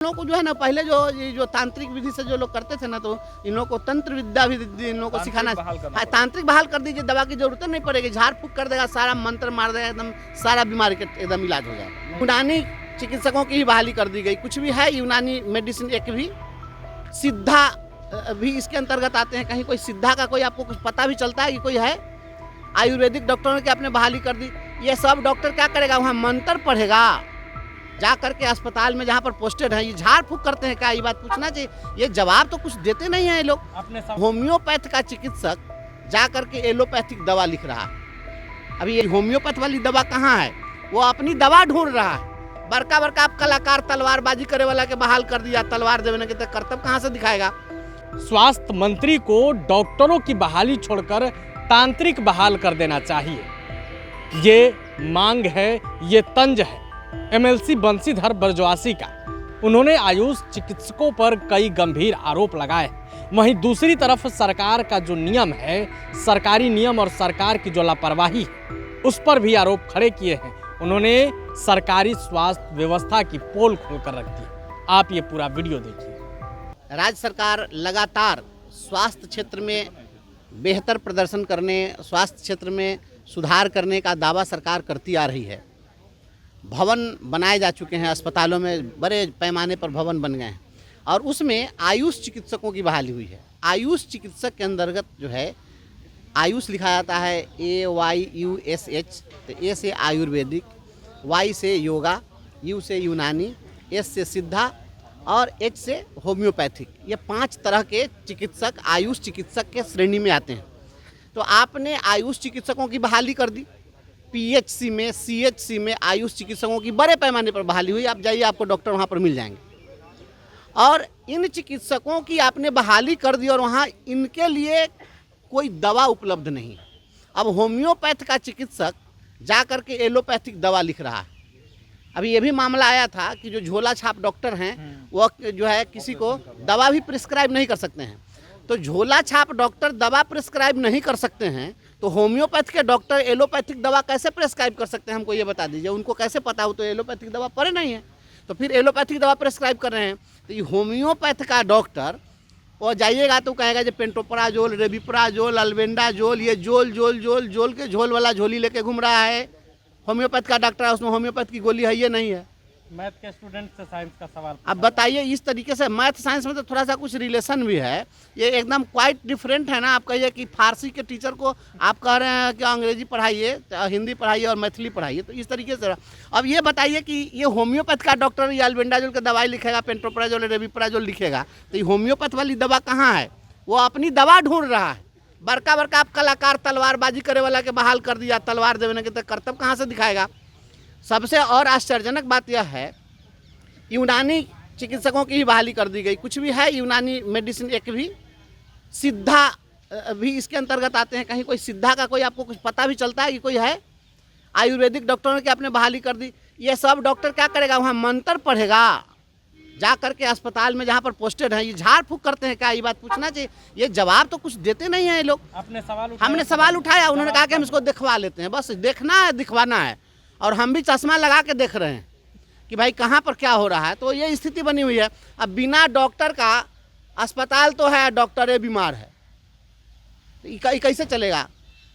लोगों को जो है ना पहले जो तांत्रिक विधि से जो लोग करते थे ना, तो इन लोगों को तंत्र विद्या भी इन लोगों को सिखाना। हाँ, तांत्रिक बहाल कर दीजिए, दवा की जरूरत नहीं पड़ेगी, झाड़ फूक कर देगा, सारा मंत्र मार देगा, एकदम सारा बीमारी का एकदम इलाज हो जाएगा। यूनानी चिकित्सकों की ही बहाली कर दी गई। कुछ भी है यूनानी मेडिसिन, एक भी सिद्धा भी इसके अंतर्गत आते हैं। कहीं कोई सिद्धा का कोई आपको कुछ पता भी चलता है कि कोई है? आयुर्वेदिक डॉक्टरों की आपने बहाली कर दी। ये सब डॉक्टर क्या करेगा? वहाँ मंत्र पढ़ेगा जा करके अस्पताल में जहाँ पर पोस्टेड है। ये झाड़ फूक करते हैं क्या? ये बात पूछना चाहिए। ये जवाब तो कुछ देते नहीं है ये लोग। होम्योपैथ का चिकित्सक जा करके एलोपैथिक दवा लिख रहा है। अभी ये होम्योपैथ वाली दवा कहाँ है? वो अपनी दवा ढूंढ रहा है। बड़का बड़का आप कलाकार तलवारबाजी करे वाला के बहाल कर दिया, तलवार देने के तक कर्तव्य कहाँ से दिखाएगा? स्वास्थ्य मंत्री को डॉक्टरों की बहाली छोड़कर तांत्रिक बहाल कर देना चाहिए। ये मांग है, ये तंज है एमएलसी बंशीधर बरजवासी का। उन्होंने आयुष चिकित्सकों पर कई गंभीर आरोप लगाए। वहीं दूसरी तरफ सरकार का जो नियम है, सरकारी नियम और सरकार की जो लापरवाही है, उस पर भी आरोप खड़े किए हैं। उन्होंने सरकारी स्वास्थ्य व्यवस्था की पोल खोलकर रख दी। आप ये पूरा वीडियो देखिए। राज्य सरकार लगातार स्वास्थ्य क्षेत्र में बेहतर प्रदर्शन करने, स्वास्थ्य क्षेत्र में सुधार करने का दावा सरकार करती आ रही है। भवन बनाए जा चुके हैं, अस्पतालों में बड़े पैमाने पर भवन बन गए हैं और उसमें आयुष चिकित्सकों की बहाली हुई है। आयुष चिकित्सक के अंतर्गत जो है, आयुष लिखा जाता है AYUSH। तो ए से आयुर्वेदिक, Y से योगा, U से यूनानी, S से सिद्धा और H से होम्योपैथिक। ये 5 तरह के चिकित्सक आयुष चिकित्सक के श्रेणी में आते हैं। तो आपने आयुष चिकित्सकों की बहाली कर दी। PHC में, CHC में आयुष चिकित्सकों की बड़े पैमाने पर बहाली हुई। आप जाइए, आपको डॉक्टर वहाँ पर मिल जाएंगे। और इन चिकित्सकों की आपने बहाली कर दी और वहाँ इनके लिए कोई दवा उपलब्ध नहीं। अब होम्योपैथ का चिकित्सक जा कर के एलोपैथिक दवा लिख रहा है। अभी ये भी मामला आया था कि जो झोला छाप डॉक्टर हैं वो जो है किसी को दवा भी प्रिस्क्राइब नहीं कर सकते हैं। तो झोला छाप डॉक्टर दवा प्रिस्क्राइब नहीं कर सकते हैं, तो होम्योपैथ के डॉक्टर एलोपैथिक दवा कैसे प्रिस्क्राइब कर सकते हैं? हमको ये बता दीजिए। उनको कैसे पता हो? तो एलोपैथिक दवा पढ़े नहीं है, तो फिर एलोपैथिक दवा प्रिस्क्राइब कर रहे हैं। तो ये होम्योपैथ का डॉक्टर और जाइएगा तो कहेगा जो पेंटोपराजोल, रेबिप्राजोल, अल्बेंडाजोल, ये जोल के झोल वाला झोली लेके घूम रहा है। होम्योपैथ का डॉक्टर है, उसमें होम्योपैथ की गोली है ये नहीं है। मैथ के स्टूडेंट से साइंस का सवाल। अब बताइए, इस तरीके से मैथ साइंस में तो थोड़ा सा कुछ रिलेशन भी है, ये एकदम क्वाइट डिफरेंट है ना। आप कहिए कि फारसी के टीचर को आप कह रहे हैं कि अंग्रेजी पढ़ाइए, हिंदी पढ़ाइए और मैथिली पढ़ाइए, तो इस तरीके से। अब ये बताइए कि ये होम्योपैथ का डॉक्टर ये अल्बेंडाजोल की दवाई लिखेगा, पेंटोपराजोल, रेबिप्राजोल लिखेगा, तो ये होम्योपैथ वाली दवा कहाँ है? वो अपनी दवा ढूंढ रहा है। बड़का बड़का आप कलाकार तलवारबाजी करे वाला के बहाल कर दिया, तलवार देने के तक कर्तव्य कहाँ से दिखाएगा? सबसे और आश्चर्यजनक बात यह है, यूनानी चिकित्सकों की ही बहाली कर दी गई। कुछ भी है यूनानी मेडिसिन, एक भी सिद्धा भी इसके अंतर्गत आते हैं। कहीं कोई सिद्धा का कोई आपको कुछ पता भी चलता है कि कोई है? आयुर्वेदिक डॉक्टरों की आपने बहाली कर दी। ये सब डॉक्टर क्या करेगा? वहाँ मंत्र पढ़ेगा जा करके अस्पताल में जहाँ पर पोस्टेड है। ये झाड़ फूक करते हैं क्या? ये बात पूछना चाहिए। ये जवाब तो कुछ देते नहीं है ये लोग। हमने सवाल उठाया, उन्होंने कहा कि हम इसको दिखवा लेते हैं। बस देखना है, दिखवाना है। और हम भी चश्मा लगा के देख रहे हैं कि भाई कहाँ पर क्या हो रहा है। तो ये स्थिति बनी हुई है। अब बिना डॉक्टर का अस्पताल तो है, डॉक्टर बीमार है, तो कैसे चलेगा?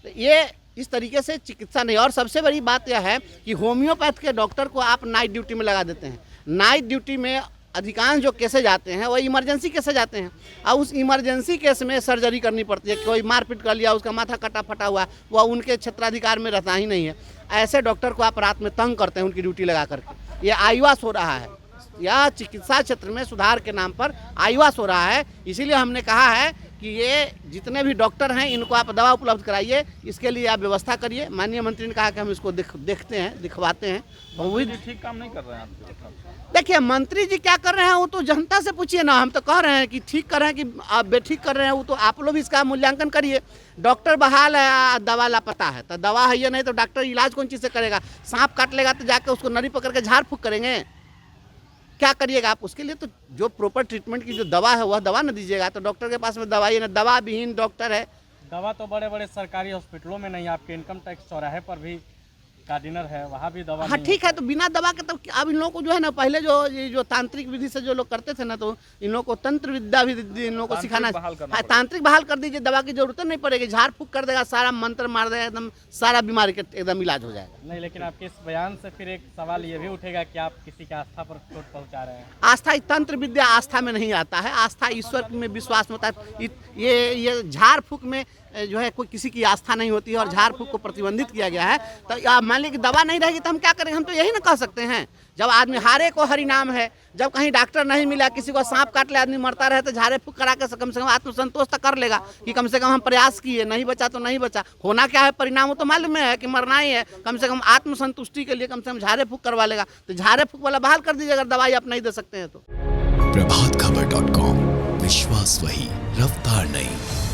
तो ये इस तरीके से चिकित्सा नहीं। और सबसे बड़ी बात यह है कि होम्योपैथ के डॉक्टर को आप नाइट ड्यूटी में लगा देते हैं। नाइट ड्यूटी में अधिकांश जो केसेज आते हैं वो इमरजेंसी केसेज आते हैं। और उस इमरजेंसी केस में सर्जरी करनी पड़ती है। कोई मारपीट कर लिया, उसका माथा कटा फटा हुआ, वह उनके क्षेत्राधिकार में रहता ही नहीं है। ऐसे डॉक्टर को आप रात में तंग करते हैं उनकी ड्यूटी लगा करके। ये आईवास हो रहा है। यह चिकित्सा क्षेत्र में सुधार के नाम पर आईवास हो रहा है। इसीलिए हमने कहा है कि ये जितने भी डॉक्टर हैं इनको आप दवा उपलब्ध कराइए, इसके लिए आप व्यवस्था करिए। माननीय मंत्री ने कहा कि हम इसको देखते हैं, दिखवाते हैं। वो ठीक काम नहीं कर रहे हैं आप? देखिए, मंत्री जी क्या कर रहे हैं वो तो जनता से पूछिए ना। हम तो कह रहे हैं कि ठीक कर रहे हैं कि आप बेठीक कर रहे हैं, वो तो आप लोग भी इसका मूल्यांकन करिए। डॉक्टर बहाल है, दवा लापता है, तो दवा है ये नहीं तो डॉक्टर इलाज कौन चीज़ से करेगा? सांप काट लेगा तो जाके उसको नली पकड़ के झाड़ फूक करेंगे? क्या करिएगा आप? उसके लिए तो जो प्रॉपर ट्रीटमेंट की जो दवा है वह दवा न दीजिएगा। तो डॉक्टर के पास में दवाई है, दवा विहीन डॉक्टर है। दवा तो बड़े बड़े सरकारी हॉस्पिटलों में नहीं, आपके इनकम टैक्स चौराहे पर भी गार्डिनर है वहाँ भी दवा हाँ नहीं ठीक है, तो बिना दवा के तो अब इन लोगों को जो है ना, पहले ये जो तांत्रिक विधि से जो लोग करते थे ना, तो इन लोगों को तंत्र विद्या भी इन लोगों को तांत्रिक सिखाना। बहाल करना हाँ, तांत्रिक बहाल कर दीजिए, दवा की जरूरत नहीं पड़ेगी, झाड़ फूक कर देगा, सारा मंत्र मार देगा, एकदम सारा बीमारी का एकदम इलाज हो जाएगा। नहीं। लेकिन आपके इस बयान से फिर एक सवाल ये भी उठेगा कि आप किसी की आस्था पर चोट पहुँचा रहे हैं। आस्था, तंत्र विद्या आस्था में नहीं आता है, आस्था ईश्वर में विश्वास में होता है। ये झाड़ फूक में जो है कोई किसी की आस्था नहीं होती है, और झाड़ फूक को प्रतिबंधित किया गया है। तो मान लीजिए कि दवा नहीं रहेगी तो हम क्या करेंगे? हम तो यही ना कह सकते हैं, जब आदमी हारे को हरि नाम है, जब कहीं डॉक्टर नहीं मिला, किसी को सांप काट ले, आदमी मरता रहे, तो झाड़े फूक करा के कम से कम आत्मसंतोष तो कर लेगा कि कम से कम हम प्रयास किए, नहीं बचा तो नहीं बचा, होना क्या है परिणाम वो तो मालूम है कि मरना ही है, कम से कम आत्मसंतुष्टि के लिए कम से कम झाड़े फूक करवा लेगा। तो झाड़े फूक वाला बहाल कर दीजिए अगर दवाई आप नहीं दे सकते हैं तो। प्रभातखबर.com, विश्वास वही, रफ्तार नहीं।